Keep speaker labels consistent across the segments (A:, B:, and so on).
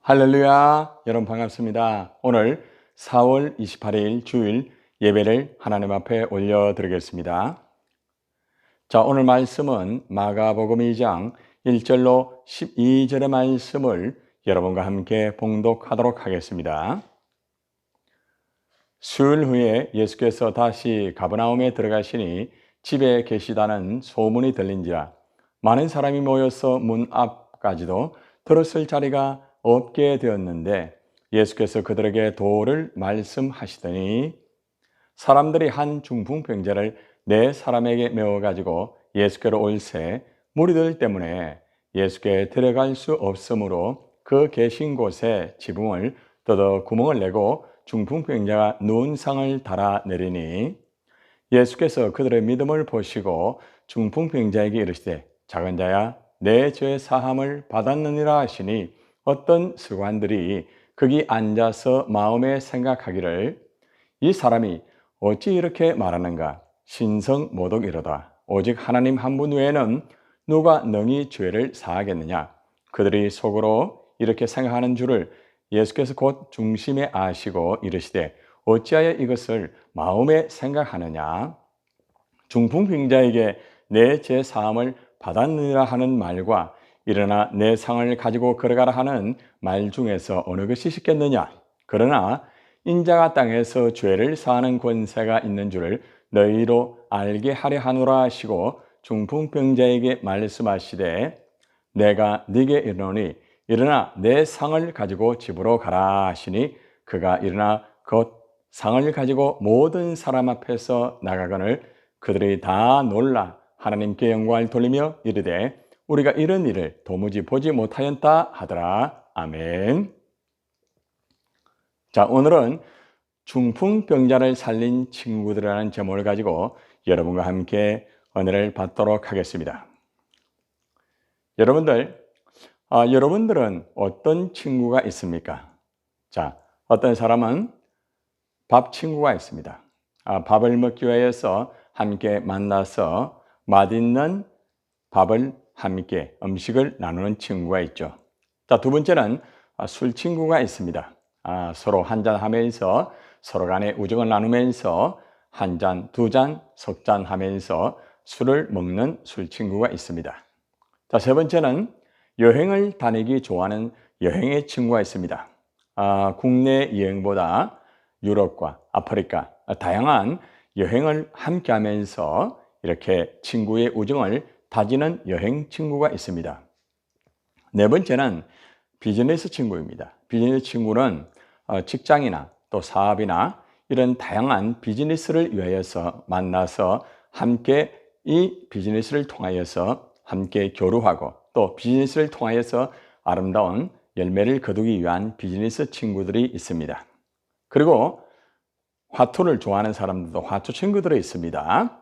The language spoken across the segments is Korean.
A: 할렐루야! 여러분 반갑습니다. 오늘 4월 28일 주일 예배를 하나님 앞에 올려드리겠습니다. 자, 오늘 말씀은 마가복음 2장 1절로 12절의 말씀을 여러분과 함께 봉독하도록 하겠습니다. 수요일 후에 예수께서 다시 가버나움에 들어가시니 집에 계시다는 소문이 들린지라 많은 사람이 모여서 문 앞까지도 들었을 자리가 없게 되었는데 예수께서 그들에게 도를 말씀하시더니 사람들이 한 중풍병자를 네 사람에게 메워 가지고 예수께로 올세 무리들 때문에 예수께 들어갈 수 없으므로 그 계신 곳에 지붕을 뜯어 구멍을 내고 중풍병자가 누운 상을 달아 내리니 예수께서 그들의 믿음을 보시고 중풍병자에게 이르시되 작은 자야 내 죄 사함을 받았느니라 하시니 어떤 서관들이 거기 앉아서 마음에 생각하기를 이 사람이 어찌 이렇게 말하는가 신성모독이로다 오직 하나님 한 분 외에는 누가 능히 죄를 사하겠느냐 그들이 속으로 이렇게 생각하는 줄을 예수께서 곧 중심에 아시고 이르시되 어찌하여 이것을 마음에 생각하느냐 중풍병자에게 내 죄 사함을 받았느니라 하는 말과 일어나 내 상을 가지고 걸어가라 하는 말 중에서 어느 것이 쉽겠느냐 그러나 인자가 땅에서 죄를 사하는 권세가 있는 줄을 너희로 알게 하려 하노라 하시고 중풍병자에게 말씀하시되 내가 네게 이르노니 일어나 내 상을 가지고 집으로 가라 하시니 그가 일어나 곧 상을 가지고 모든 사람 앞에서 나가거늘 그들이 다 놀라 하나님께 영광을 돌리며 이르되 우리가 이런 일을 도무지 보지 못하였다 하더라. 아멘. 자, 오늘은 중풍병자를 살린 친구들이라는 제목을 가지고 여러분과 함께 은혜를 받도록 하겠습니다. 여러분들은 어떤 친구가 있습니까? 자, 어떤 사람은 밥 친구가 있습니다. 밥을 먹기 위해서 함께 만나서 맛있는 밥을 함께 음식을 나누는 친구가 있죠. 자, 두 번째는 술 친구가 있습니다. 서로 한잔 하면서 서로 간에 우정을 나누면서 한 잔, 두 잔, 석 잔 하면서 술을 먹는 술 친구가 있습니다. 자, 세 번째는 여행을 다니기 좋아하는 여행의 친구가 있습니다. 국내 여행보다 유럽과 아프리카 다양한 여행을 함께 하면서 이렇게 친구의 우정을 다지는 여행 친구가 있습니다. 네 번째는 비즈니스 친구입니다. 비즈니스 친구는 직장이나 또 사업이나 이런 다양한 비즈니스를 위하여서 만나서 함께 이 비즈니스를 통하여서 함께 교류하고 또 비즈니스를 통하여서 아름다운 열매를 거두기 위한 비즈니스 친구들이 있습니다. 그리고 화투를 좋아하는 사람들도 화투 친구들이 있습니다.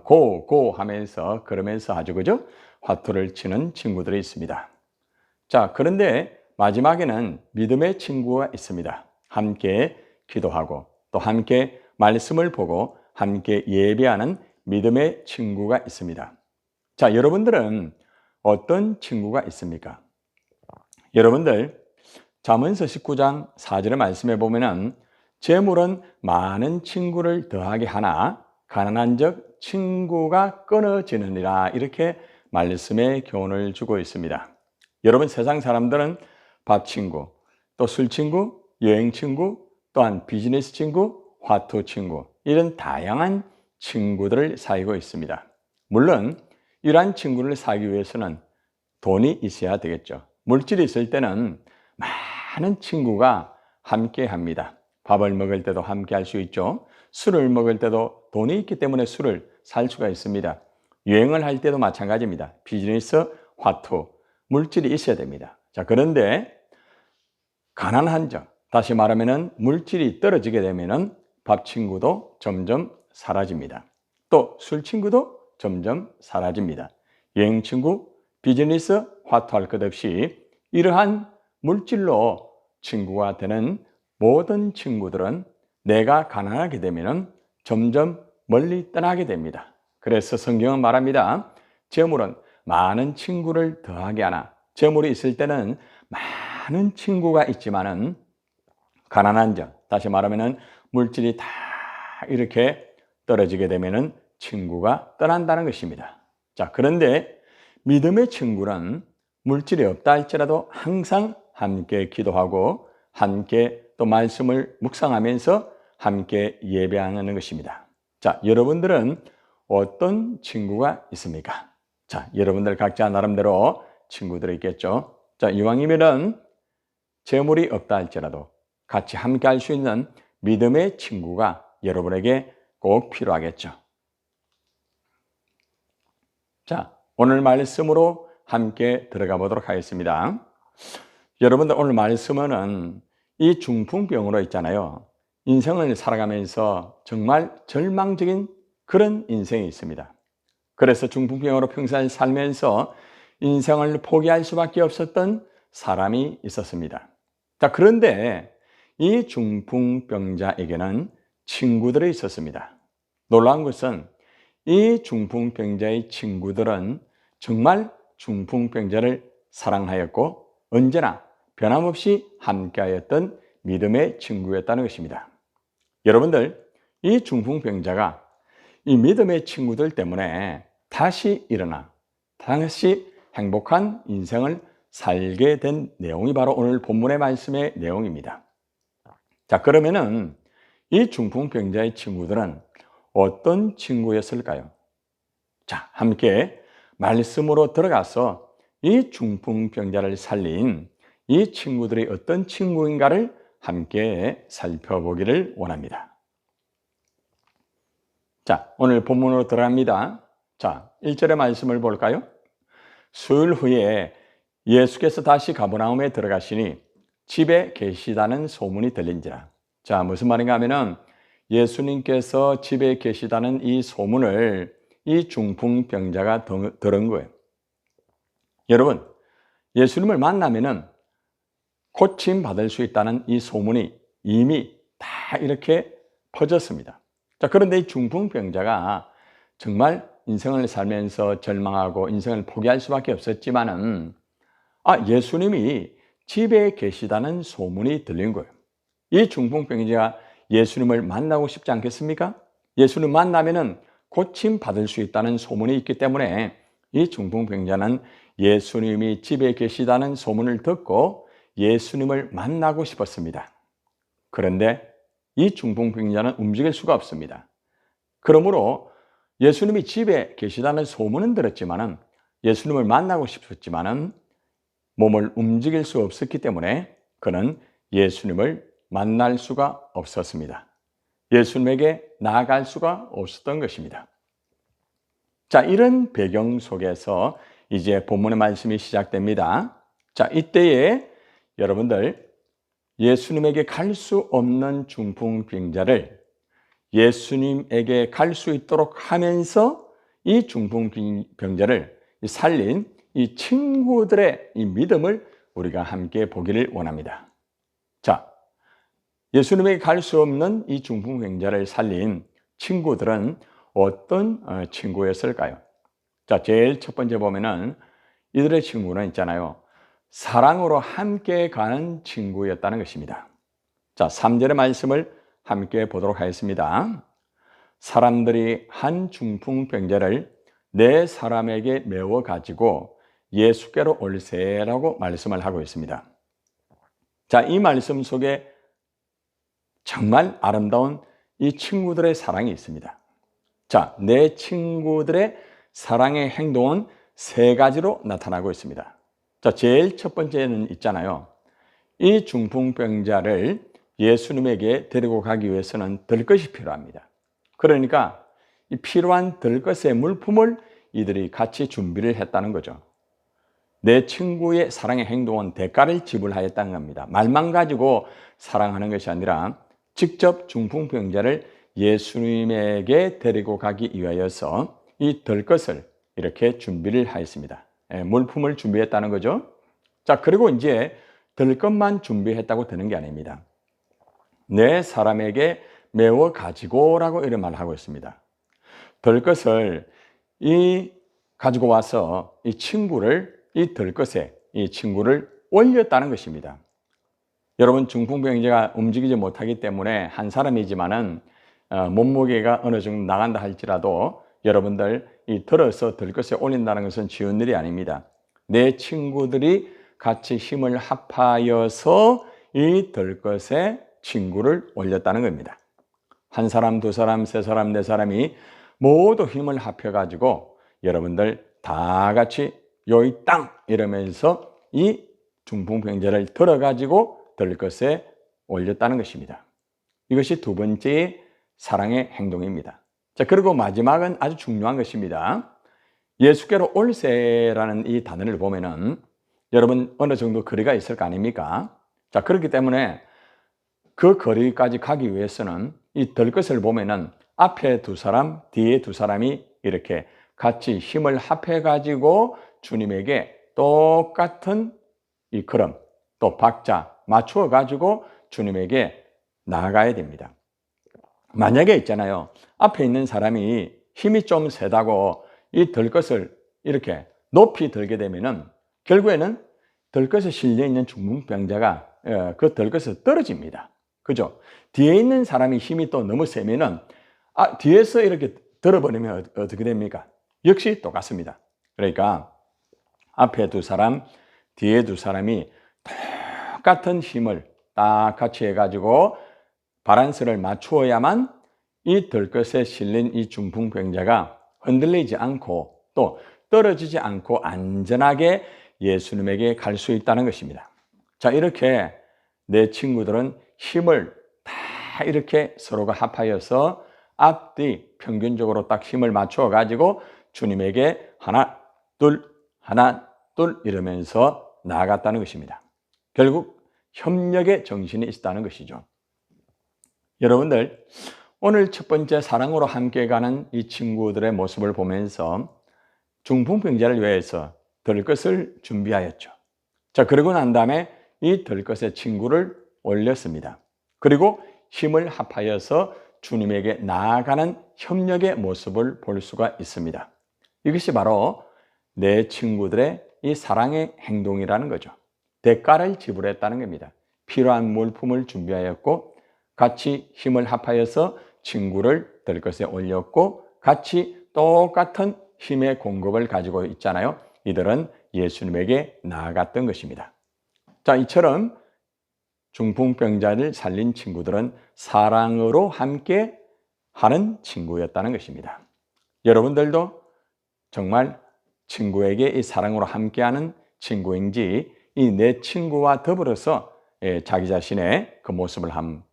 A: 고 하면서 그러면서 아주 그죠? 화투를 치는 친구들이 있습니다. 자, 그런데 마지막에는 믿음의 친구가 있습니다. 함께 기도하고 또 함께 말씀을 보고 함께 예배하는 믿음의 친구가 있습니다. 자, 여러분들은 어떤 친구가 있습니까? 여러분들 잠언서 19장 4절의 말씀에 보면은 재물은 많은 친구를 더하게 하나 가난한 적 친구가 끊어지느니라 이렇게 말씀의 교훈을 주고 있습니다. 여러분 세상 사람들은 밥 친구, 또 술 친구, 여행 친구, 또한 비즈니스 친구, 화투 친구 이런 다양한 친구들을 사귀고 있습니다. 물론 이러한 친구를 사귀기 위해서는 돈이 있어야 되겠죠. 물질이 있을 때는 많은 친구가 함께 합니다. 밥을 먹을 때도 함께 할 수 있죠. 술을 먹을 때도 돈이 있기 때문에 술을 살 수가 있습니다. 여행을 할 때도 마찬가지입니다. 비즈니스, 화투, 물질이 있어야 됩니다. 자, 그런데 가난한 적, 다시 말하면 물질이 떨어지게 되면 밥 친구도 점점 사라집니다. 또 술 친구도 점점 사라집니다. 여행 친구, 비즈니스, 화투할 것 없이 이러한 물질로 친구가 되는 모든 친구들은 내가 가난하게 되면 점점 멀리 떠나게 됩니다. 그래서 성경은 말합니다. 재물은 많은 친구를 더하게 하나 재물이 있을 때는 많은 친구가 있지만은 가난한 점, 다시 말하면은 물질이 다 이렇게 떨어지게 되면은 친구가 떠난다는 것입니다. 자, 그런데 믿음의 친구는 물질이 없다 할지라도 항상 함께 기도하고 함께 또 말씀을 묵상하면서 함께 예배하는 것입니다. 자, 여러분들은 어떤 친구가 있습니까? 자, 여러분들 각자 나름대로 친구들이 있겠죠. 자, 이왕이면은 재물이 없다 할지라도 같이 함께 할 수 있는 믿음의 친구가 여러분에게 꼭 필요하겠죠. 자, 오늘 말씀으로 함께 들어가 보도록 하겠습니다. 여러분들 오늘 말씀은 이 중풍병으로 있잖아요. 인생을 살아가면서 정말 절망적인 그런 인생이 있습니다. 그래서 중풍병으로 평생 살면서 인생을 포기할 수밖에 없었던 사람이 있었습니다. 자, 그런데 이 중풍병자에게는 친구들이 있었습니다. 놀라운 것은 이 중풍병자의 친구들은 정말 중풍병자를 사랑하였고 언제나 변함없이 함께하였던 믿음의 친구였다는 것입니다. 여러분들, 이 중풍병자가 이 믿음의 친구들 때문에 다시 일어나 다시 행복한 인생을 살게 된 내용이 바로 오늘 본문의 말씀의 내용입니다. 자, 그러면은 이 중풍병자의 친구들은 어떤 친구였을까요? 자, 함께 말씀으로 들어가서 이 중풍병자를 살린 이 친구들이 어떤 친구인가를 함께 살펴보기를 원합니다. 자, 오늘 본문으로 들어갑니다. 자, 1절의 말씀을 볼까요? 수요일 후에 예수께서 다시 가버나움에 들어가시니 집에 계시다는 소문이 들린지라. 자, 무슨 말인가 하면은 예수님께서 집에 계시다는 이 소문을 이 중풍병자가 들은 거예요. 여러분, 예수님을 만나면은 고침 받을 수 있다는 이 소문이 이미 다 이렇게 퍼졌습니다. 자, 그런데 이 중풍병자가 정말 인생을 살면서 절망하고 인생을 포기할 수밖에 없었지만은 예수님이 집에 계시다는 소문이 들린 거예요. 이 중풍병자가 예수님을 만나고 싶지 않겠습니까? 예수님 만나면은 고침 받을 수 있다는 소문이 있기 때문에 이 중풍병자는 예수님이 집에 계시다는 소문을 듣고 예수님을 만나고 싶었습니다. 그런데 이 중풍병자는 움직일 수가 없습니다. 그러므로 예수님이 집에 계시다는 소문은 들었지만은 예수님을 만나고 싶었지만은 몸을 움직일 수 없었기 때문에 그는 예수님을 만날 수가 없었습니다. 예수님에게 나아갈 수가 없었던 것입니다. 자, 이런 배경 속에서 이제 본문의 말씀이 시작됩니다. 자, 이때에 여러분들 예수님에게 갈 수 없는 중풍병자를 예수님에게 갈 수 있도록 하면서 이 중풍병자를 살린 이 친구들의 이 믿음을 우리가 함께 보기를 원합니다. 자, 예수님에게 갈 수 없는 이 중풍병자를 살린 친구들은 어떤 친구였을까요? 자, 제일 첫 번째 보면은 이들의 친구는 있잖아요. 사랑으로 함께 가는 친구였다는 것입니다. 자, 3절의 말씀을 함께 보도록 하겠습니다. 사람들이 한 중풍병자를 네 사람에게 메워 가지고 예수께로 올세라고 말씀을 하고 있습니다. 자, 이 말씀 속에 정말 아름다운 이 친구들의 사랑이 있습니다. 자, 내 친구들의 사랑의 행동은 세 가지로 나타나고 있습니다. 자, 제일 첫 번째는 있잖아요. 이 중풍병자를 예수님에게 데리고 가기 위해서는 들 것이 필요합니다. 그러니까 이 필요한 들 것의 물품을 이들이 같이 준비를 했다는 거죠. 내 친구의 사랑의 행동은 대가를 지불하였다는 겁니다. 말만 가지고 사랑하는 것이 아니라 직접 중풍병자를 예수님에게 데리고 가기 위하여서 이 들 것을 이렇게 준비를 하였습니다. 물품을 준비했다는 거죠. 자, 그리고 이제 들 것만 준비했다고 되는 게 아닙니다. 네 사람에게 메워 가지고라고 이런 말을 하고 있습니다. 들 것을 가지고 와서 이 친구를 이 들 것에 이 친구를 올렸다는 것입니다. 여러분, 중풍병자가 움직이지 못하기 때문에 한 사람이지만은 몸무게가 어느 정도 나간다 할지라도 여러분들 이 들어서 들것에 올린다는 것은 쉬운 일이 아닙니다. 내 친구들이 같이 힘을 합하여서 이 들것에 친구를 올렸다는 겁니다. 한 사람, 두 사람, 세 사람, 네 사람이 모두 힘을 합해가지고 여러분들 다 같이 요이 땅 이러면서 이 중풍병자를 들어가지고 들것에 올렸다는 것입니다. 이것이 두 번째의 사랑의 행동입니다. 자, 그리고 마지막은 아주 중요한 것입니다. 예수께로 올세라는 이 단어를 보면은 여러분 어느 정도 거리가 있을 거 아닙니까? 자, 그렇기 때문에 그 거리까지 가기 위해서는 이 들것을 보면은 앞에 두 사람, 뒤에 두 사람이 이렇게 같이 힘을 합해 가지고 주님에게 똑같은 이 걸음, 또 박자 맞추어 가지고 주님에게 나아가야 됩니다. 만약에 있잖아요, 앞에 있는 사람이 힘이 좀 세다고 이 들것을 이렇게 높이 들게 되면은 결국에는 들것에 실려 있는 중풍병자가 그 들것에서 떨어집니다. 그죠? 뒤에 있는 사람이 힘이 또 너무 세면은 뒤에서 이렇게 들어버리면 어떻게 됩니까? 역시 똑같습니다. 그러니까 앞에 두 사람, 뒤에 두 사람이 똑같은 힘을 딱 같이 해가지고 바란스를 맞추어야만 이 들것에 실린 이 중풍병자가 흔들리지 않고 또 떨어지지 않고 안전하게 예수님에게 갈 수 있다는 것입니다. 자, 이렇게 내 친구들은 힘을 다 이렇게 서로가 합하여서 앞뒤 평균적으로 딱 힘을 맞추어 가지고 주님에게 하나 둘 이러면서 나아갔다는 것입니다. 결국 협력의 정신이 있었다는 것이죠. 여러분들, 오늘 첫 번째 사랑으로 함께 가는 이 친구들의 모습을 보면서 중풍병자를 위해서 들것을 준비하였죠. 자, 그러고 난 다음에 이 들것에 친구를 올렸습니다. 그리고 힘을 합하여서 주님에게 나아가는 협력의 모습을 볼 수가 있습니다. 이것이 바로 내 친구들의 이 사랑의 행동이라는 거죠. 대가를 지불했다는 겁니다. 필요한 물품을 준비하였고 같이 힘을 합하여서 친구를 들것에 올렸고 같이 똑같은 힘의 공급을 가지고 있잖아요. 이들은 예수님에게 나아갔던 것입니다. 자, 이처럼 중풍병자를 살린 친구들은 사랑으로 함께 하는 친구였다는 것입니다. 여러분들도 정말 친구에게 이 사랑으로 함께하는 친구인지 이 내 친구와 더불어서 자기 자신의 그 모습을 한번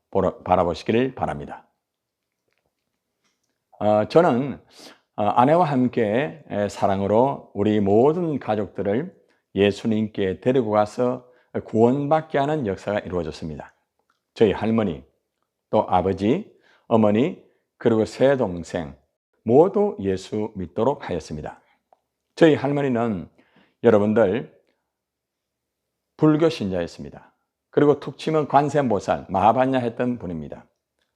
A: 바라보시기를 바랍니다. 저는 아내와 함께 사랑으로 우리 모든 가족들을 예수님께 데리고 가서 구원받게 하는 역사가 이루어졌습니다. 저희 할머니, 또 아버지, 어머니, 그리고 세 동생 모두 예수 믿도록 하였습니다. 저희 할머니는 여러분들 불교 신자였습니다. 그리고 툭 치면 관세음보살, 마하반야 했던 분입니다.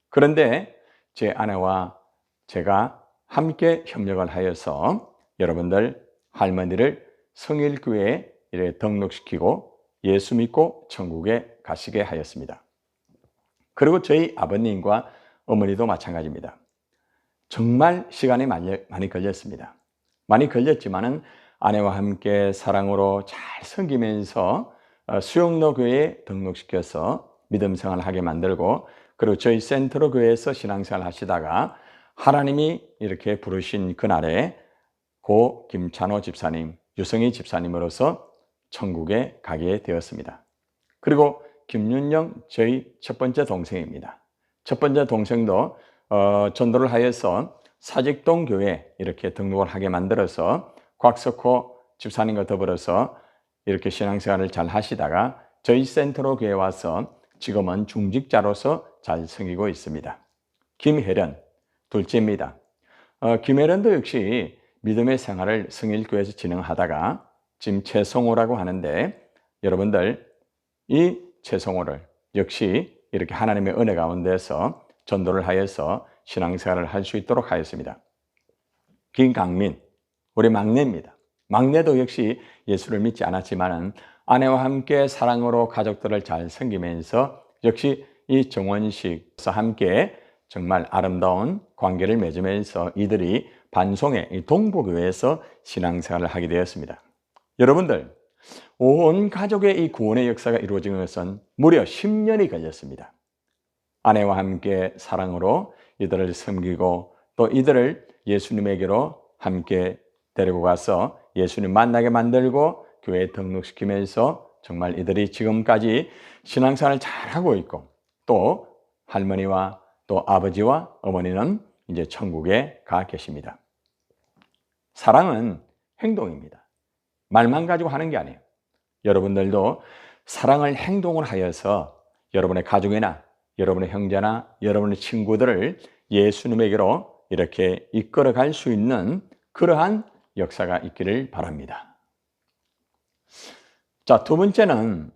A: 그런데 제 아내와 제가 함께 협력을 하여서 여러분들 할머니를 성일교회에 등록시키고 예수 믿고 천국에 가시게 하였습니다. 그리고 저희 아버님과 어머니도 마찬가지입니다. 정말 시간이 많이 걸렸습니다. 많이 걸렸지만은 아내와 함께 사랑으로 잘 섬기면서 수영로 교회에 등록시켜서 믿음 생활을 하게 만들고 그리고 저희 센트로 교회에서 신앙생활을 하시다가 하나님이 이렇게 부르신 그날에 고 김찬호 집사님, 유성희 집사님으로서 천국에 가게 되었습니다. 그리고 김윤영 저희 첫 번째 동생입니다. 첫 번째 동생도 전도를 하여서 사직동 교회 이렇게 등록을 하게 만들어서 곽석호 집사님과 더불어서 이렇게 신앙생활을 잘 하시다가 저희 센트로 교회에 와서 지금은 중직자로서 잘 섬기고 있습니다. 김혜련 둘째입니다. 김혜련도 역시 믿음의 생활을 성일교회에서 진행하다가 지금 최성호라고 하는데 여러분들 이 최성호를 역시 이렇게 하나님의 은혜 가운데서 전도를 하여서 신앙생활을 할 수 있도록 하였습니다. 김강민 우리 막내입니다. 막내도 역시 예수를 믿지 않았지만은 아내와 함께 사랑으로 가족들을 잘 섬기면서 역시 이 정원식에서 함께 정말 아름다운 관계를 맺으면서 이들이 반송의 동복교회에서 신앙생활을 하게 되었습니다. 여러분들, 온 가족의 이 구원의 역사가 이루어진 것은 무려 10년이 걸렸습니다. 아내와 함께 사랑으로 이들을 섬기고 또 이들을 예수님에게로 함께 데리고 가서 예수님 만나게 만들고 교회에 등록시키면서 정말 이들이 지금까지 신앙생활을 잘하고 있고 또 할머니와 또 아버지와 어머니는 이제 천국에 가 계십니다. 사랑은 행동입니다. 말만 가지고 하는 게 아니에요. 여러분들도 사랑을 행동을 하여서 여러분의 가족이나 여러분의 형제나 여러분의 친구들을 예수님에게로 이렇게 이끌어 갈 수 있는 그러한 역사가 있기를 바랍니다. 자, 두 번째는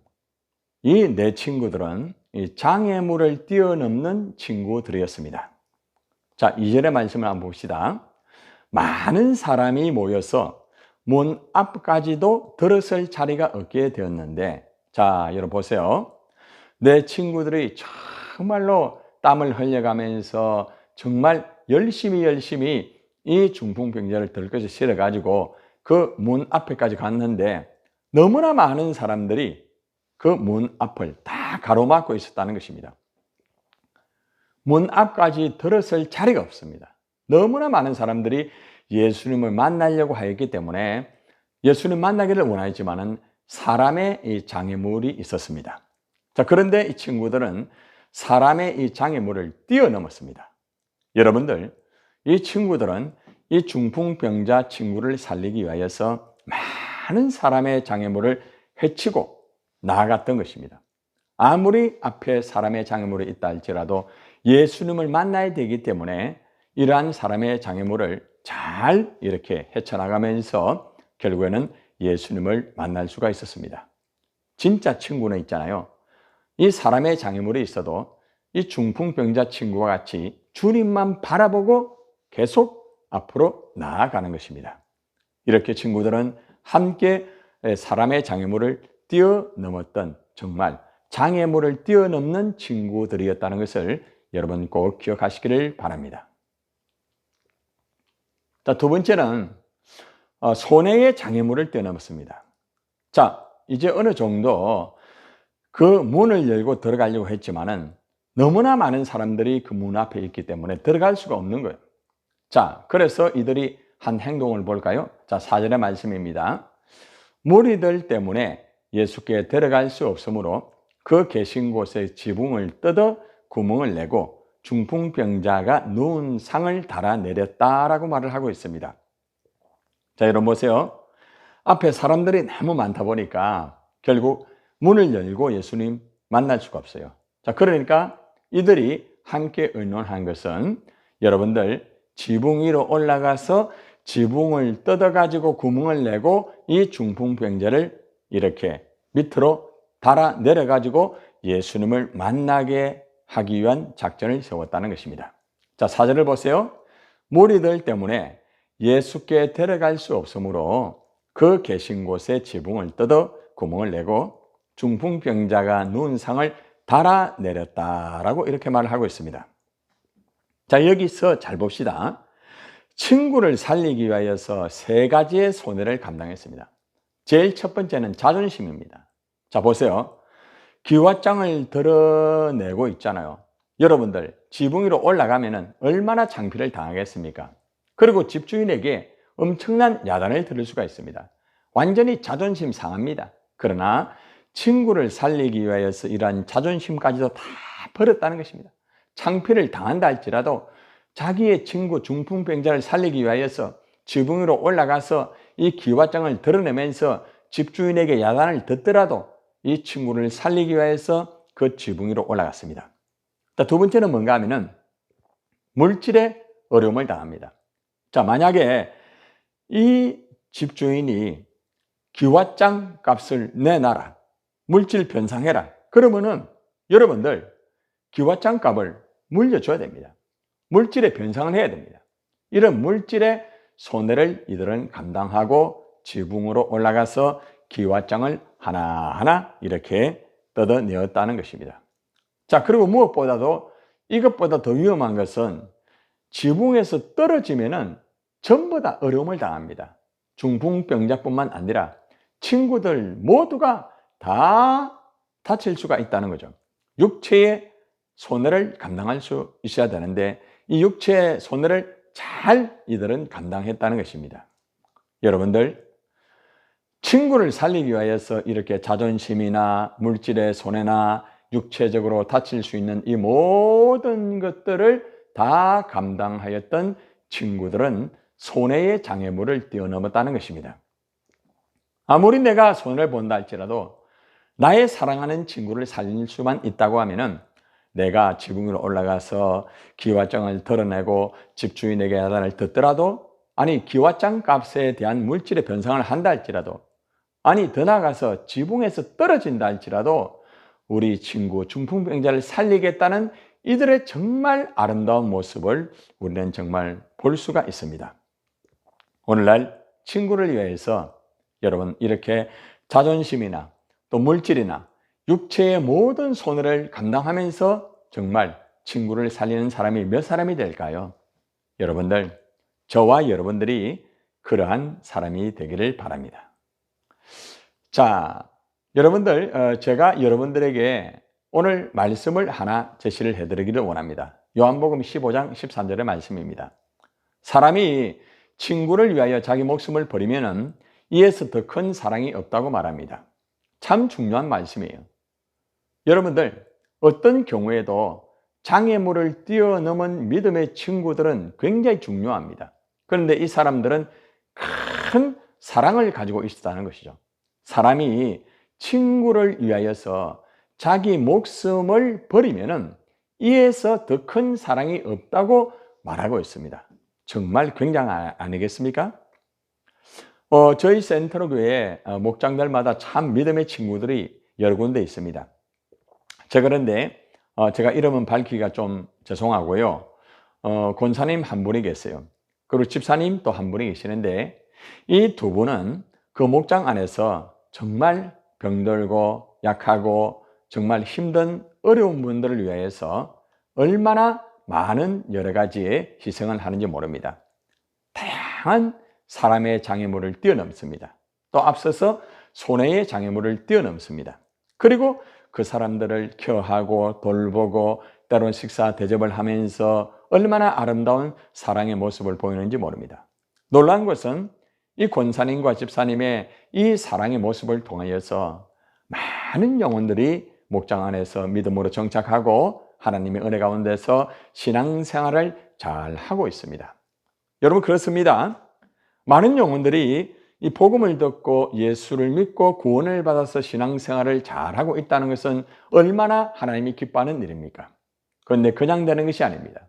A: 이 내 친구들은 이 장애물을 뛰어넘는 친구들이었습니다. 자, 2절의 말씀을 한번 봅시다. 많은 사람이 모여서 문 앞까지도 들어설 자리가 없게 되었는데, 자, 여러분 보세요. 내 친구들이 정말로 땀을 흘려가면서 정말 열심히 이 중풍병자를 들것에 실어가지고 그 문 앞에까지 갔는데 너무나 많은 사람들이 그 문 앞을 다 가로막고 있었다는 것입니다. 문 앞까지 들어설 자리가 없습니다. 너무나 많은 사람들이 예수님을 만나려고 하였기 때문에 예수님 만나기를 원하지만은 사람의 이 장애물이 있었습니다. 자, 그런데 이 친구들은 사람의 이 장애물을 뛰어넘었습니다. 여러분들, 이 친구들은 이 중풍병자 친구를 살리기 위하여서 많은 사람의 장애물을 헤치고 나아갔던 것입니다. 아무리 앞에 사람의 장애물이 있다 할지라도 예수님을 만나야 되기 때문에 이러한 사람의 장애물을 잘 이렇게 헤쳐나가면서 결국에는 예수님을 만날 수가 있었습니다. 진짜 친구는 있잖아요. 이 사람의 장애물이 있어도 이 중풍병자 친구와 같이 주님만 바라보고 계속 앞으로 나아가는 것입니다. 이렇게 친구들은 함께 사람의 장애물을 뛰어넘었던 정말 장애물을 뛰어넘는 친구들이었다는 것을 여러분 꼭 기억하시기를 바랍니다. 자, 두 번째는 손해의 장애물을 뛰어넘었습니다. 자, 이제 어느 정도 그 문을 열고 들어가려고 했지만은 너무나 많은 사람들이 그 문 앞에 있기 때문에 들어갈 수가 없는 거예요. 자, 그래서 이들이 한 행동을 볼까요? 자, 4절의 말씀입니다. 무리들 때문에 예수께 들어갈 수 없으므로 그 계신 곳에 지붕을 뜯어 구멍을 내고 중풍병자가 누운 상을 달아내렸다라고 말을 하고 있습니다. 자, 여러분 보세요. 앞에 사람들이 너무 많다 보니까 결국 문을 열고 예수님 만날 수가 없어요. 자, 그러니까 이들이 함께 의논한 것은 여러분들 지붕 위로 올라가서 지붕을 뜯어가지고 구멍을 내고 이 중풍병자를 이렇게 밑으로 달아 내려가지고 예수님을 만나게 하기 위한 작전을 세웠다는 것입니다. 자, 4절을 보세요. 무리들 때문에 예수께 데려갈 수 없으므로 그 계신 곳에 지붕을 뜯어 구멍을 내고 중풍병자가 누운 상을 달아내렸다라고 이렇게 말을 하고 있습니다. 자, 여기서 잘 봅시다. 친구를 살리기 위하여서 세 가지의 손해를 감당했습니다. 제일 첫 번째는 자존심입니다. 자, 보세요. 기와장을 드러내고 있잖아요. 여러분들 지붕 위로 올라가면 얼마나 창피를 당하겠습니까? 그리고 집주인에게 엄청난 야단을 들을 수가 있습니다. 완전히 자존심 상합니다. 그러나 친구를 살리기 위하여서 이러한 자존심까지도 다 버렸다는 것입니다. 창피를 당한다 할지라도 자기의 친구 중풍병자를 살리기 위하여서 지붕 위로 올라가서 이 기와장을 드러내면서 집주인에게 야단을 듣더라도 이 친구를 살리기 위해서 그 지붕 위로 올라갔습니다. 두 번째는 뭔가 하면은 물질의 어려움을 당합니다. 자, 만약에 이 집주인이 기와장 값을 내놔라, 물질 변상해라, 그러면은 여러분들 기와장 값을 물려줘야 됩니다. 물질의 변상을 해야 됩니다. 이런 물질의 손해를 이들은 감당하고 지붕으로 올라가서 기와장을 하나하나 이렇게 뜯어내었다는 것입니다. 자, 그리고 무엇보다도 이것보다 더 위험한 것은 지붕에서 떨어지면은 전부 다 어려움을 당합니다. 중풍병자뿐만 아니라 친구들 모두가 다 다칠 수가 있다는 거죠. 육체의 손해를 감당할 수 있어야 되는데 이 육체의 손해를 잘 이들은 감당했다는 것입니다. 여러분들, 친구를 살리기 위해서 이렇게 자존심이나 물질의 손해나 육체적으로 다칠 수 있는 이 모든 것들을 다 감당하였던 친구들은 손해의 장애물을 뛰어넘었다는 것입니다. 아무리 내가 손해를 본다 할지라도 나의 사랑하는 친구를 살릴 수만 있다고 하면은 내가 지붕 위로 올라가서 기와장을 드러내고 집주인에게 야단을 듣더라도, 아니 기와장 값에 대한 물질의 변상을 한다 할지라도, 아니 더 나아가서 지붕에서 떨어진다 할지라도 우리 친구 중풍병자를 살리겠다는 이들의 정말 아름다운 모습을 우리는 정말 볼 수가 있습니다. 오늘날 친구를 위해서 여러분 이렇게 자존심이나 또 물질이나 육체의 모든 손해를 감당하면서 정말 친구를 살리는 사람이 몇 사람이 될까요? 여러분들, 저와 여러분들이 그러한 사람이 되기를 바랍니다. 자, 여러분들, 제가 여러분들에게 오늘 말씀을 하나 제시를 해드리기를 원합니다. 요한복음 15장 13절의 말씀입니다. 사람이 친구를 위하여 자기 목숨을 버리면은 이에서 더 큰 사랑이 없다고 말합니다. 참 중요한 말씀이에요. 여러분들, 어떤 경우에도 장애물을 뛰어넘은 믿음의 친구들은 굉장히 중요합니다. 그런데 이 사람들은 큰 사랑을 가지고 있었다는 것이죠. 사람이 친구를 위하여서 자기 목숨을 버리면은 이에서 더 큰 사랑이 없다고 말하고 있습니다. 정말 굉장히 아니겠습니까? 저희 센트럴 교회에 목장들마다 참 믿음의 친구들이 여러 군데 있습니다. 그런데 제가 이름은 밝히기가 좀 죄송하고요. 권사님 한 분이 계세요. 그리고 집사님 또 한 분이 계시는데 이 두 분은 그 목장 안에서 정말 병들고 약하고 정말 힘든 어려운 분들을 위해서 얼마나 많은 여러 가지의 희생을 하는지 모릅니다. 다양한 사람의 장애물을 뛰어넘습니다. 또 앞서서 손해의 장애물을 뛰어넘습니다. 그리고 그 사람들을 케어하고 돌보고 때로는 식사 대접을 하면서 얼마나 아름다운 사랑의 모습을 보이는지 모릅니다. 놀라운 것은 이 권사님과 집사님의 이 사랑의 모습을 통하여서 많은 영혼들이 목장 안에서 믿음으로 정착하고 하나님의 은혜 가운데서 신앙생활을 잘 하고 있습니다. 여러분, 그렇습니다. 많은 영혼들이 이 복음을 듣고 예수를 믿고 구원을 받아서 신앙생활을 잘하고 있다는 것은 얼마나 하나님이 기뻐하는 일입니까? 그런데 그냥 되는 것이 아닙니다.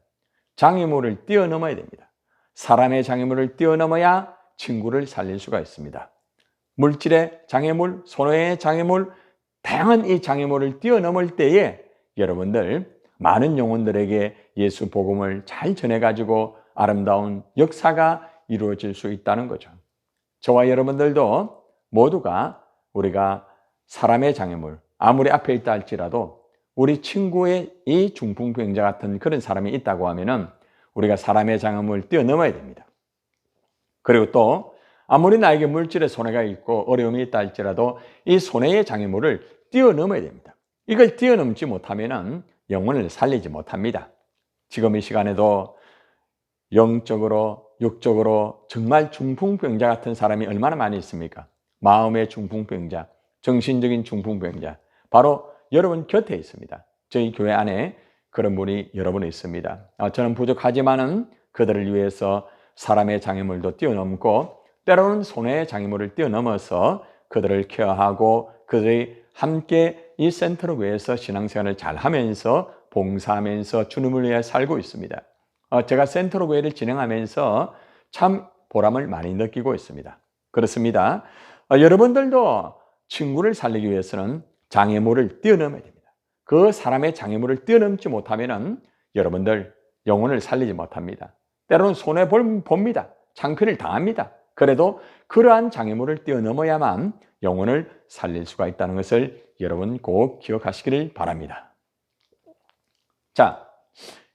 A: 장애물을 뛰어넘어야 됩니다. 사람의 장애물을 뛰어넘어야 친구를 살릴 수가 있습니다. 물질의 장애물, 손해의 장애물, 다양한 이 장애물을 뛰어넘을 때에 여러분들 많은 영혼들에게 예수 복음을 잘 전해가지고 아름다운 역사가 이루어질 수 있다는 거죠. 저와 여러분들도 모두가 우리가 사람의 장애물, 아무리 앞에 있다 할지라도 우리 친구의 이 중풍병자 같은 그런 사람이 있다고 하면은 우리가 사람의 장애물을 뛰어넘어야 됩니다. 그리고 또 아무리 나에게 물질의 손해가 있고 어려움이 있다 할지라도 이 손해의 장애물을 뛰어넘어야 됩니다. 이걸 뛰어넘지 못하면은 영혼을 살리지 못합니다. 지금 이 시간에도 영적으로, 육적으로 정말 중풍병자 같은 사람이 얼마나 많이 있습니까? 마음의 중풍병자, 정신적인 중풍병자, 바로 여러분 곁에 있습니다. 저희 교회 안에 그런 분이 여러분 있습니다. 저는 부족하지만은 그들을 위해서 사람의 장애물도 뛰어넘고 때로는 손해의 장애물을 뛰어넘어서 그들을 케어하고 그들이 함께 이 센터를 위해서 신앙생활을 잘 하면서 봉사하면서 주님을 위해 살고 있습니다. 제가 센터로 교회를 진행하면서 참 보람을 많이 느끼고 있습니다. 그렇습니다. 여러분들도 친구를 살리기 위해서는 장애물을 뛰어넘어야 됩니다. 그 사람의 장애물을 뛰어넘지 못하면 여러분들 영혼을 살리지 못합니다. 때로는 손해봅니다. 창피를 당합니다. 그래도 그러한 장애물을 뛰어넘어야만 영혼을 살릴 수가 있다는 것을 여러분 꼭 기억하시기를 바랍니다. 자,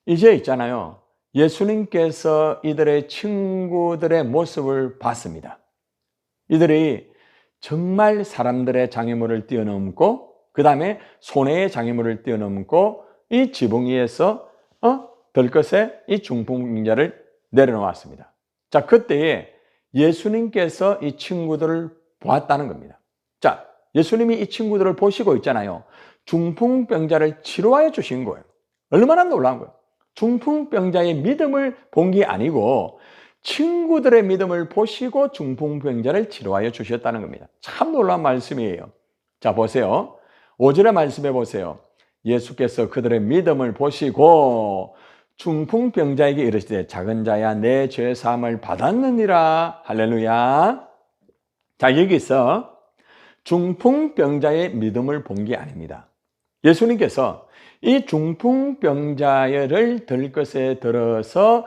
A: 이제 있잖아요. 예수님께서 이들의 친구들의 모습을 봤습니다. 이들이 정말 사람들의 장애물을 뛰어넘고 그 다음에 손해의 장애물을 뛰어넘고 이 지붕 위에서 들것에 이 중풍병자를 내려놓았습니다. 자, 그때에 예수님께서 이 친구들을 보았다는 겁니다. 자, 예수님이 이 친구들을 보시고 있잖아요. 중풍병자를 치료하여 주신 거예요. 얼마나 놀라운 거예요. 중풍병자의 믿음을 본 게 아니고 친구들의 믿음을 보시고 중풍병자를 치료하여 주셨다는 겁니다. 참 놀라운 말씀이에요. 자, 보세요. 5절의 말씀해 보세요. 예수께서 그들의 믿음을 보시고 중풍병자에게 이르시되 작은 자야 내 죄 사함을 받았느니라. 할렐루야. 자, 여기서 중풍병자의 믿음을 본 게 아닙니다. 예수님께서 이 중풍병자를 들것에 들어서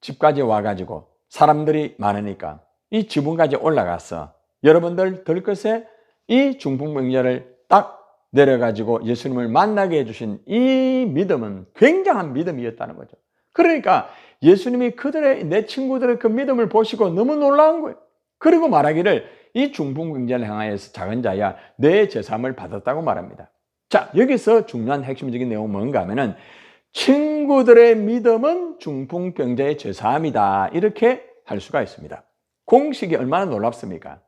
A: 집까지 와가지고 사람들이 많으니까 이 지붕까지 올라가서 여러분들 들것에 이 중풍병자를 딱 내려가지고 예수님을 만나게 해주신 이 믿음은 굉장한 믿음이었다는 거죠. 그러니까 예수님이 내 친구들의 그 믿음을 보시고 너무 놀라운 거예요. 그리고 말하기를 이 중풍병자를 향하여서 작은 자야 내 제사함을 받았다고 말합니다. 자, 여기서 중요한 핵심적인 내용은 뭔가 하면은 친구들의 믿음은 중풍병자의 제사함이다. 이렇게 할 수가 있습니다. 공식이 얼마나 놀랍습니까?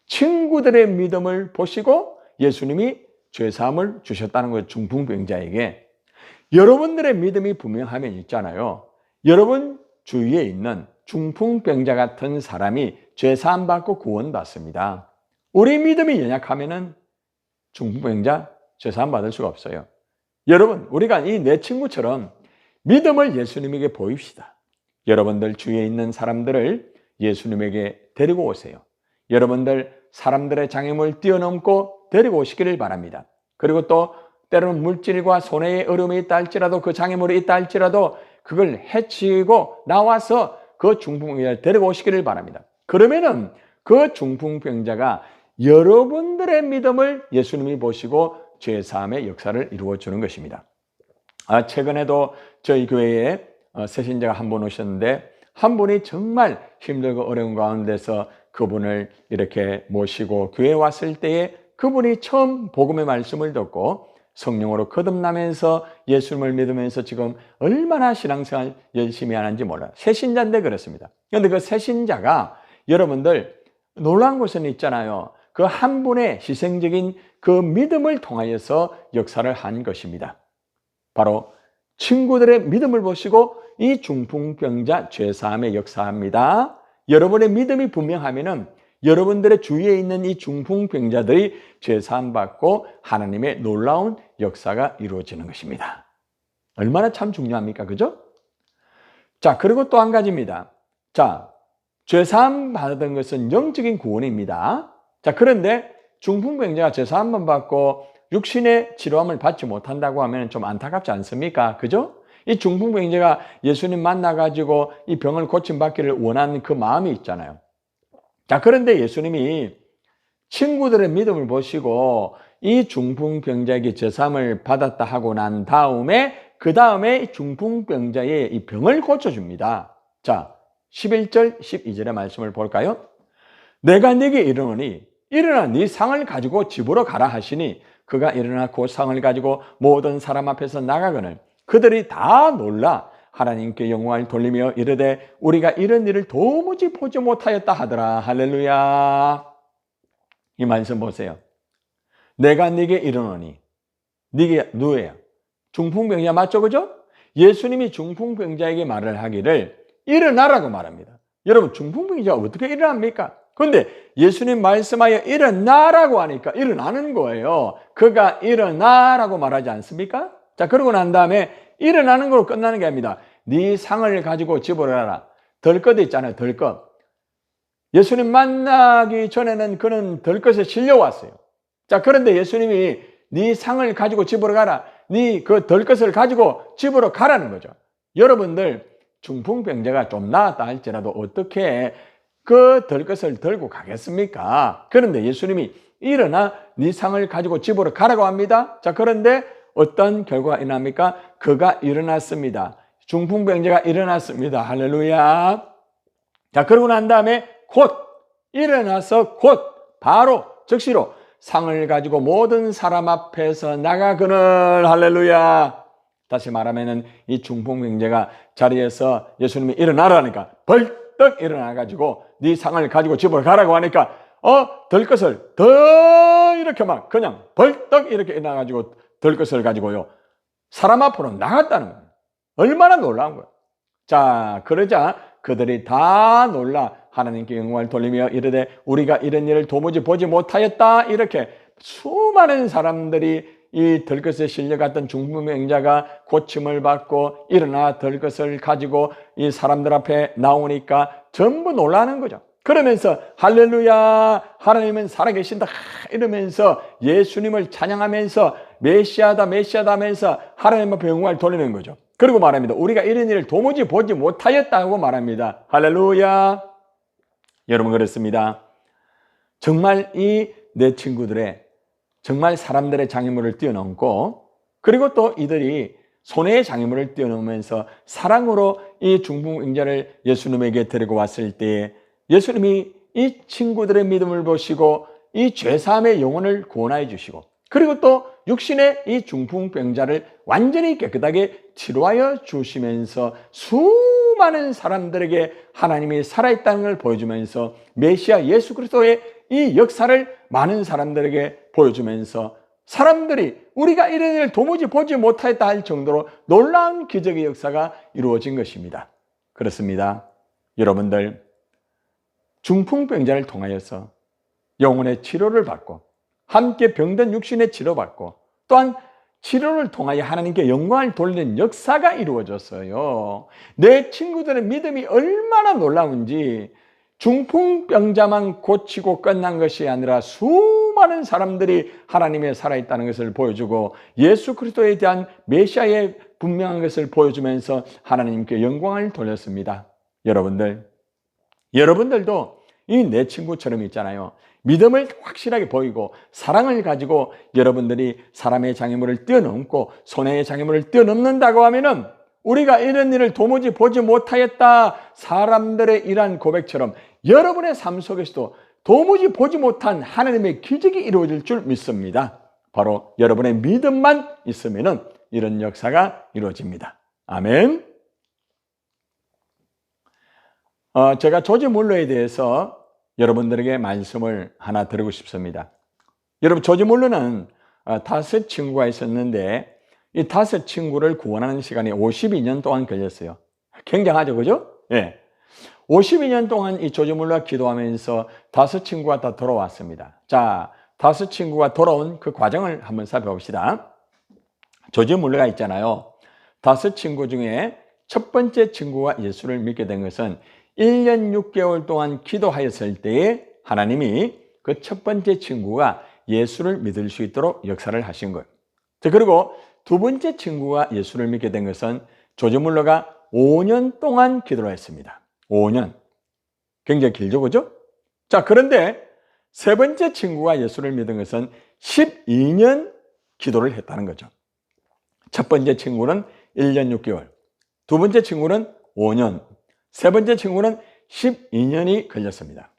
A: 친구들의 믿음을 보시고 예수님이 죄사함을 주셨다는 거예요. 중풍병자에게. 여러분들의 믿음이 분명하면 있잖아요. 여러분 주위에 있는 중풍병자 같은 사람이 죄사함 받고 구원받습니다. 우리 믿음이 연약하면은 중풍병자 죄사함 받을 수가 없어요. 여러분, 우리가 이 내 친구처럼 믿음을 예수님에게 보입시다. 여러분들 주위에 있는 사람들을 예수님에게 데리고 오세요. 여러분들 사람들의 장애물을 뛰어넘고 데리고 오시기를 바랍니다. 그리고 또 때로는 물질과 손해의 어려움이 있다 할지라도 그 장애물이 있다 할지라도 그걸 해치고 나와서 그 중풍병자를 데리고 오시기를 바랍니다. 그러면은 그 중풍병자가 여러분들의 믿음을 예수님이 보시고 죄사함의 역사를 이루어 주는 것입니다. 최근에도 저희 교회에 새신자가 한 분 오셨는데 한 분이 정말 힘들고 어려운 가운데서 그분을 이렇게 모시고 교회에 왔을 때에 그분이 처음 복음의 말씀을 듣고 성령으로 거듭나면서 예수님을 믿으면서 지금 얼마나 신앙생활 열심히 하는지 몰라요. 새신자인데 그렇습니다. 그런데 그 새신자가 여러분들 놀라운 것은 있잖아요. 그 한 분의 희생적인 그 믿음을 통하여서 역사를 한 것입니다. 바로 친구들의 믿음을 보시고 이 중풍병자 죄사함의 역사합니다. 여러분의 믿음이 분명하면은 여러분들의 주위에 있는 이 중풍병자들이 죄사함 받고 하나님의 놀라운 역사가 이루어지는 것입니다. 얼마나 참 중요합니까? 그죠? 자, 그리고 또 한 가지입니다. 자, 죄사함 받은 것은 영적인 구원입니다. 자, 그런데 중풍병자가 죄사함만 받고 육신의 치료함을 받지 못한다고 하면 좀 안타깝지 않습니까? 그죠? 이 중풍병자가 예수님 만나가지고 이 병을 고침받기를 원하는 그 마음이 있잖아요. 자, 그런데 예수님이 친구들의 믿음을 보시고 이 중풍병자에게 죄사함을 받았다 하고 난 다음에 그 다음에 중풍병자의 이 병을 고쳐줍니다. 자, 11절, 12절의 말씀을 볼까요? 내가 네게 이르노니 일어나 네 상을 가지고 집으로 가라 하시니 그가 일어나 그 상을 가지고 모든 사람 앞에서 나가거늘 그들이 다 놀라 하나님께 영광을 돌리며 이르되 우리가 이런 일을 도무지 보지 못하였다 하더라. 할렐루야. 이 말씀 보세요. 내가 네게 이르노니 네게 누구예요? 중풍병자 맞죠? 그죠? 예수님이 중풍병자에게 말을 하기를 일어나라고 말합니다. 여러분 중풍병자가 어떻게 일어납니까? 그런데 예수님 말씀하여 일어나라고 하니까 일어나는 거예요. 그가 일어나라고 말하지 않습니까? 자, 그러고 난 다음에 일어나는 걸로 끝나는 게 아닙니다. 네 상을 가지고 집으로 가라. 덜것 있잖아요. 덜것. 예수님 만나기 전에는 그는 덜것에 실려왔어요. 자, 그런데 예수님이 네 상을 가지고 집으로 가라. 네 그 덜것을 가지고 집으로 가라는 거죠. 여러분들 중풍병자가 좀 나았다 할지라도 어떻게 그 들 것을 들고 가겠습니까? 그런데 예수님이 일어나 네 상을 가지고 집으로 가라고 합니다. 자, 그런데 어떤 결과가 일어납니까? 그가 일어났습니다. 중풍병자가 일어났습니다. 할렐루야. 자, 그러고 난 다음에 곧 일어나서 곧 바로 즉시로 상을 가지고 모든 사람 앞에서 나가거늘. 할렐루야. 다시 말하면은 이 중풍병자가 자리에서 예수님이 일어나라니까 벌떡 일어나가지고 네 상을 가지고 집으로 가라고 하니까 들 것을 더 이렇게 막 그냥 벌떡 이렇게 일어나가지고 들 것을 가지고요 사람 앞으로 나갔다는 거예요. 얼마나 놀라운 거예요. 자, 그러자 그들이 다 놀라 하나님께 영광을 돌리며 이르되 우리가 이런 일을 도무지 보지 못하였다. 이렇게 수많은 사람들이 이 들것에 실려갔던 중풍병자가 고침을 받고 일어나 들것을 가지고 이 사람들 앞에 나오니까 전부 놀라는 거죠. 그러면서 할렐루야, 하나님은 살아계신다 이러면서 예수님을 찬양하면서 메시아다 메시아다 하면서 하나님 앞에 영광을 돌리는 거죠. 그리고 말합니다. 우리가 이런 일을 도무지 보지 못하였다고 말합니다. 할렐루야. 여러분, 그렇습니다. 정말 이 내 친구들의 정말 사람들의 장애물을 뛰어넘고 그리고 또 이들이 손해의 장애물을 뛰어넘으면서 사랑으로 이 중풍병자를 예수님에게 데리고 왔을 때에 예수님이 이 친구들의 믿음을 보시고 이 죄사함의 영혼을 구원하여 주시고 그리고 또 육신의 이 중풍병자를 완전히 깨끗하게 치료하여 주시면서 수많은 사람들에게 하나님이 살아있다는 걸 보여주면서 메시아 예수 그리스도의 이 역사를 많은 사람들에게 보여주면서 사람들이 우리가 이런 일을 도무지 보지 못하였다 할 정도로 놀라운 기적의 역사가 이루어진 것입니다. 그렇습니다. 여러분들, 중풍병자를 통하여서 영혼의 치료를 받고 함께 병든 육신의 치료받고 또한 치료를 통하여 하나님께 영광을 돌리는 역사가 이루어졌어요. 내 친구들의 믿음이 얼마나 놀라운지 중풍병자만 고치고 끝난 것이 아니라 수많은 사람들이 하나님의 살아있다는 것을 보여주고 예수 그리스도에 대한 메시아의 분명한 것을 보여주면서 하나님께 영광을 돌렸습니다. 여러분들도 이 내 친구처럼 있잖아요. 믿음을 확실하게 보이고 사랑을 가지고 여러분들이 사람의 장애물을 뛰어넘고 손해의 장애물을 뛰어넘는다고 하면은 우리가 이런 일을 도무지 보지 못하였다 사람들의 이러한 고백처럼 여러분의 삶 속에서도 도무지 보지 못한 하나님의 기적이 이루어질 줄 믿습니다. 바로 여러분의 믿음만 있으면은 이런 역사가 이루어집니다. 아멘. 제가 조지 물러에 대해서 여러분들에게 말씀을 하나 드리고 싶습니다. 여러분, 조지 물러는 5 친구가 있었는데 이 5 친구를 구원하는 시간이 52년 동안 걸렸어요. 굉장하죠, 그죠? 예. 52년 동안 이 조지 물러가 기도하면서 5 친구가 다 돌아왔습니다. 자, 5 친구가 돌아온 그 과정을 한번 살펴봅시다. 조지 물러가 있잖아요. 5 친구 중에 첫 번째 친구가 예수를 믿게 된 것은 1년 6개월 동안 기도하였을 때에 하나님이 그 첫 번째 친구가 예수를 믿을 수 있도록 역사를 하신 거예요. 자, 그리고 두 번째 친구가 예수를 믿게 된 것은 조지 물러가 5년 동안 기도를 했습니다. 5년. 굉장히 길죠, 그죠? 자, 그런데 세 번째 친구가 예수를 믿은 것은 12년 기도를 했다는 거죠. 첫 번째 친구는 1년 6개월, 두 번째 친구는 5년, 세 번째 친구는 12년이 걸렸습니다.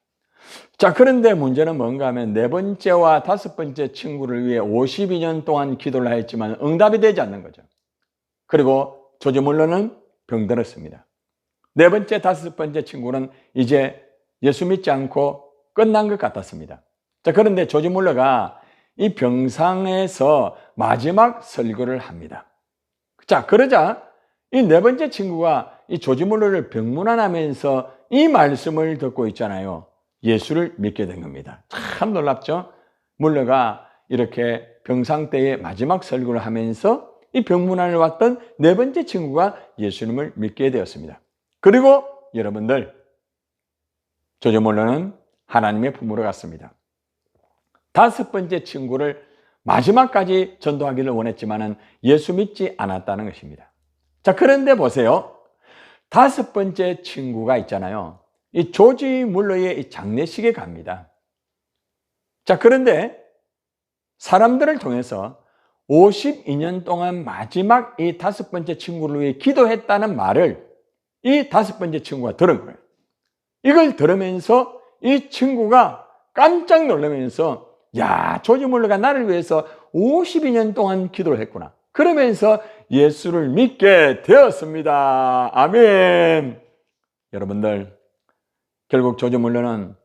A: 자, 그런데 문제는 뭔가 하면 네 번째와 다섯 번째 친구를 위해 52년 동안 기도를 했지만 응답이 되지 않는 거죠. 그리고 조지 물러는 병들었습니다. 네 번째, 다섯 번째 친구는 이제 예수 믿지 않고 끝난 것 같았습니다. 자, 그런데 조지 물러가 이 병상에서 마지막 설교를 합니다. 자, 그러자 이 네 번째 친구가 이 조지 물러를 병문안하면서 이 말씀을 듣고 있잖아요. 예수를 믿게 된 겁니다. 참 놀랍죠? 물러가 이렇게 병상 때의 마지막 설교를 하면서 이 병문안을 왔던 네 번째 친구가 예수님을 믿게 되었습니다. 그리고 여러분들, 조지 물러는 하나님의 품으로 갔습니다. 다섯 번째 친구를 마지막까지 전도하기를 원했지만은 예수 믿지 않았다는 것입니다. 자, 그런데 보세요. 다섯 번째 친구가 있잖아요. 이 조지 물러의 이 장례식에 갑니다. 자, 그런데 사람들을 통해서 52년 동안 마지막 이 5번째 친구를 위해 기도했다는 말을 이 5번째 친구가 들은 거예요. 이걸 들으면서 이 친구가 깜짝 놀라면서, 야, 조지 물러가 나를 위해서 52년 동안 기도를 했구나. 그러면서 예수를 믿게 되었습니다. 아멘. 여러분들, 결국 조지 물러는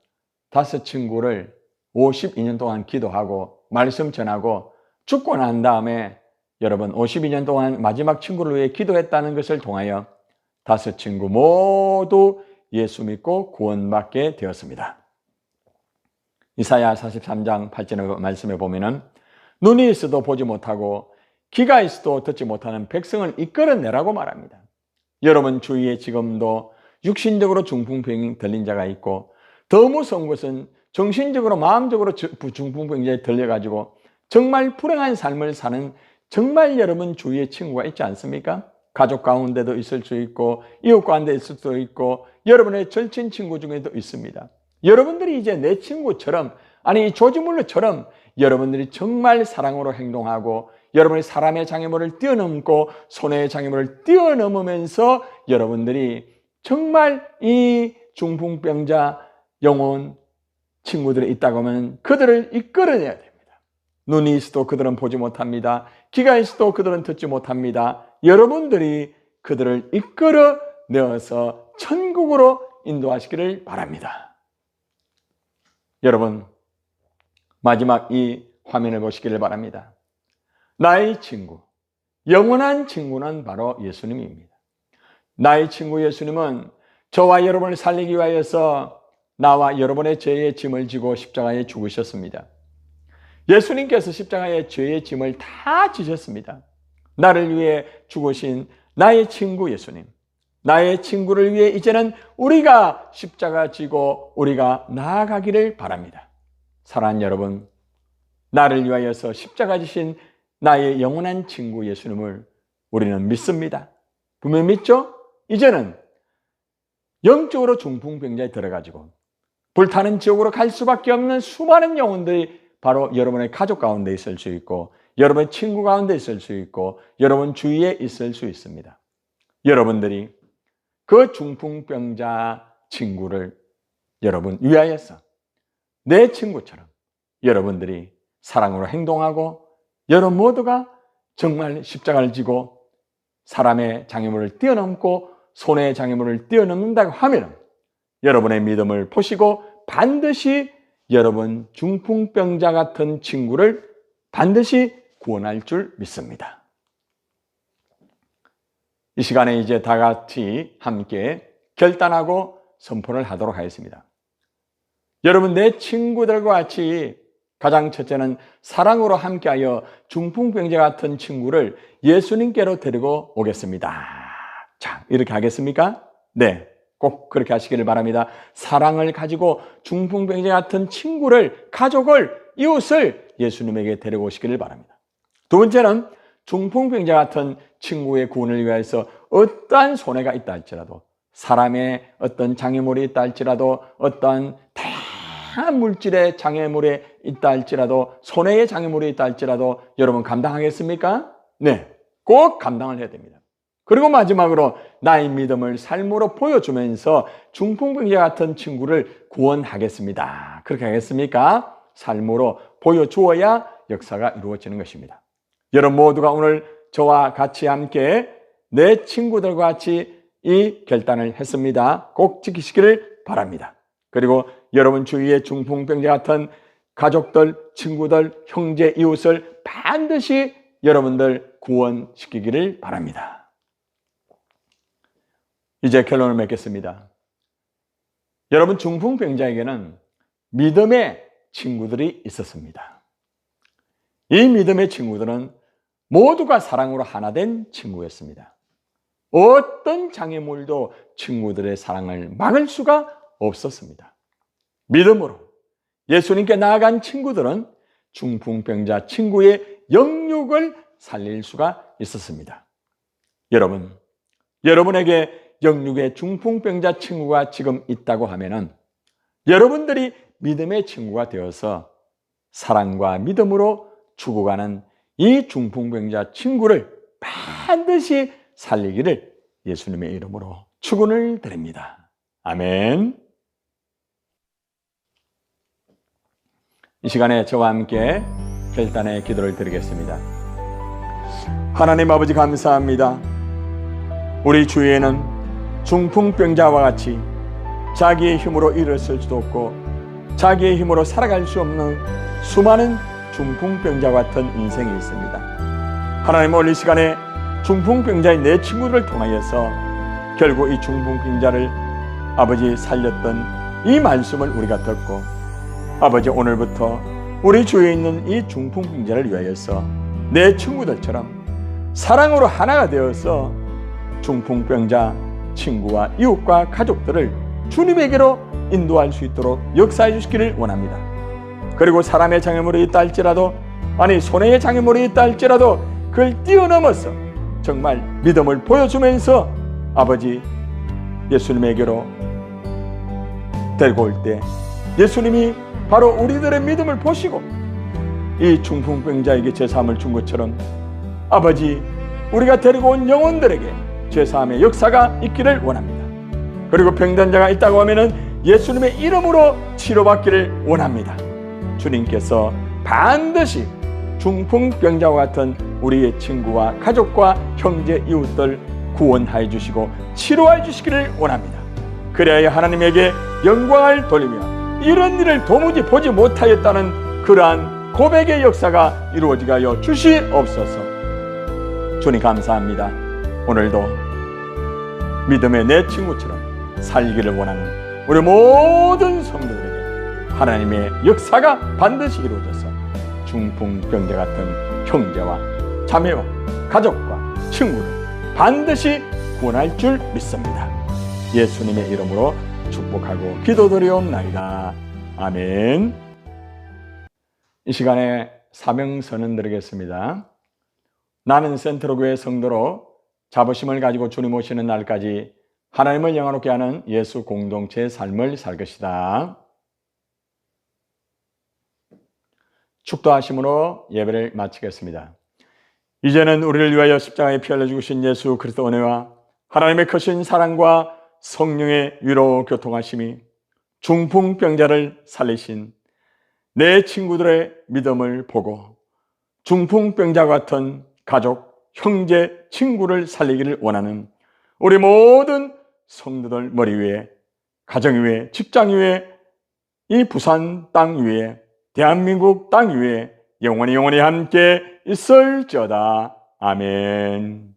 A: 5 친구를 52년 동안 기도하고 말씀 전하고 죽고 난 다음에 여러분 52년 동안 마지막 친구를 위해 기도했다는 것을 통하여 5 친구 모두 예수 믿고 구원받게 되었습니다. 이사야 43장 8절의 말씀에 보면은 눈이 있어도 보지 못하고 귀가 있어도 듣지 못하는 백성을 이끌어내라고 말합니다. 여러분 주위에 지금도 육신적으로 중풍병이 들린 자가 있고, 더 무서운 것은 정신적으로 마음적으로 중풍병자에 들려가지고 정말 불행한 삶을 사는 정말 여러분 주위에 친구가 있지 않습니까? 가족 가운데도 있을 수 있고 이웃 가운데 있을 수도 있고 여러분의 절친 친구 중에도 있습니다. 여러분들이 이제 내 친구처럼, 아니 조지 물러처럼 여러분들이 정말 사랑으로 행동하고 여러분의 사람의 장애물을 뛰어넘고 손해의 장애물을 뛰어넘으면서 여러분들이 정말 이 중풍병자 영혼 친구들이 있다고 하면 그들을 이끌어내야 됩니다. 눈이 있어도 그들은 보지 못합니다. 귀가 있어도 그들은 듣지 못합니다. 여러분들이 그들을 이끌어내어서 천국으로 인도하시기를 바랍니다. 여러분, 마지막 이 화면을 보시기를 바랍니다. 나의 친구, 영원한 친구는 바로 예수님입니다. 나의 친구 예수님은 저와 여러분을 살리기 위하여서 나와 여러분의 죄의 짐을 지고 십자가에 죽으셨습니다. 예수님께서 십자가에 죄의 짐을 다 지셨습니다. 나를 위해 죽으신 나의 친구 예수님, 나의 친구를 위해 이제는 우리가 십자가 지고 우리가 나아가기를 바랍니다. 사랑하는 여러분, 나를 위하여서 십자가 지신 나의 영원한 친구 예수님을 우리는 믿습니다. 분명히 믿죠? 이제는 영적으로 중풍병자에 들어가지고 불타는 지옥으로 갈 수밖에 없는 수많은 영혼들이 바로 여러분의 가족 가운데 있을 수 있고 여러분의 친구 가운데 있을 수 있고 여러분 주위에 있을 수 있습니다. 여러분들이 그 중풍병자 친구를 여러분 위하여서 내 친구처럼 여러분들이 사랑으로 행동하고 여러분 모두가 정말 십자가를 지고 사람의 장애물을 뛰어넘고 손해의 장애물을 뛰어넘는다고 하면 여러분의 믿음을 보시고 반드시 여러분 중풍병자 같은 친구를 반드시 구원할 줄 믿습니다. 이 시간에 이제 다 같이 함께 결단하고 선포를 하도록 하겠습니다. 여러분, 내 친구들과 같이 가장 첫째는 사랑으로 함께하여 중풍병자 같은 친구를 예수님께로 데리고 오겠습니다. 자, 이렇게 하겠습니까? 네, 꼭 그렇게 하시기를 바랍니다. 사랑을 가지고 중풍병자 같은 친구를, 가족을, 이웃을 예수님에게 데리고 오시기를 바랍니다. 두 번째는 중풍병자 같은 친구의 구원을 위해서 어떠한 손해가 있다 할지라도, 사람의 어떤 장애물이 있다 할지라도, 어떠한 다양한 물질의 장애물이 있다 할지라도, 손해의 장애물이 있다 할지라도 여러분 감당하겠습니까? 네, 꼭 감당을 해야 됩니다. 그리고 마지막으로 나의 믿음을 삶으로 보여주면서 중풍병자 같은 친구를 구원하겠습니다. 그렇게 하겠습니까? 삶으로 보여주어야 역사가 이루어지는 것입니다. 여러분 모두가 오늘 저와 같이 함께 내 친구들과 같이 이 결단을 했습니다. 꼭 지키시기를 바랍니다. 그리고 여러분 주위에 중풍병자 같은 가족들, 친구들, 형제, 이웃을 반드시 여러분들 구원시키기를 바랍니다. 이제 결론을 맺겠습니다. 여러분 중풍병자에게는 믿음의 친구들이 있었습니다. 이 믿음의 친구들은 모두가 사랑으로 하나 된 친구였습니다. 어떤 장애물도 친구들의 사랑을 막을 수가 없었습니다. 믿음으로 예수님께 나아간 친구들은 중풍병자 친구의 영육을 살릴 수가 있었습니다. 여러분, 여러분에게 영육의 중풍병자 친구가 지금 있다고 하면은 여러분들이 믿음의 친구가 되어서 사랑과 믿음으로 죽어가는 이 중풍병자 친구를 반드시 살리기를 예수님의 이름으로 축원을 드립니다. 아멘. 이 시간에 저와 함께 결단의 기도를 드리겠습니다. 하나님 아버지 감사합니다. 우리 주위에는 중풍병자와 같이 자기의 힘으로 일어설 수도 없고 자기의 힘으로 살아갈 수 없는 수많은 중풍병자 같은 인생이 있습니다. 하나님 오늘 이 시간에 중풍병자의 내 친구들을 통하여서 결국 이 중풍병자를 아버지 살렸던 이 말씀을 우리가 듣고 아버지 오늘부터 우리 주위에 있는 이 중풍병자를 위하여서 내 친구들처럼 사랑으로 하나가 되어서 중풍병자 친구와 이웃과 가족들을 주님에게로 인도할 수 있도록 역사해 주시기를 원합니다. 그리고 사람의 장애물이 있다 할지라도 아니 손해의 장애물이 있다 할지라도 그걸 뛰어넘어서 정말 믿음을 보여주면서 아버지 예수님에게로 데리고 올 때 예수님이 바로 우리들의 믿음을 보시고 이 중풍병자에게 제사함을 준 것처럼 아버지 우리가 데리고 온 영혼들에게 제사함의 역사가 있기를 원합니다. 그리고 병든 자가 있다고 하면은 예수님의 이름으로 치료받기를 원합니다. 주님께서 반드시 중풍병자와 같은 우리의 친구와 가족과 형제 이웃들 구원하여 주시고 치료하여 주시기를 원합니다. 그래야 하나님에게 영광을 돌리며 이런 일을 도무지 보지 못하였다는 그러한 고백의 역사가 이루어지게 하여 주시옵소서. 주님 감사합니다. 오늘도 믿음의 내 친구처럼 살기를 원하는 우리 모든 성도들에게 하나님의 역사가 반드시 이루어져서 중풍병자 같은 형제와 자매와 가족과 친구를 반드시 구원할 줄 믿습니다. 예수님의 이름으로 축복하고 기도드리옵나이다. 아멘. 이 시간에 사명선언 드리겠습니다. 나는 센트로교회 성도로 자부심을 가지고 주님 오시는 날까지 하나님을 영화롭게 하는 예수 공동체의 삶을 살 것이다. 축도하심으로 예배를 마치겠습니다. 이제는 우리를 위하여 십자가에 피 흘려 죽으신 예수 그리스도 은혜와 하나님의 크신 사랑과 성령의 위로 교통하심이 중풍병자를 살리신 내 친구들의 믿음을 보고 중풍병자 같은 가족, 형제, 친구를 살리기를 원하는 우리 모든 성도들 머리 위에, 가정 위에, 직장 위에, 이 부산 땅 위에, 대한민국 땅 위에 영원히 함께 있을지어다. 아멘.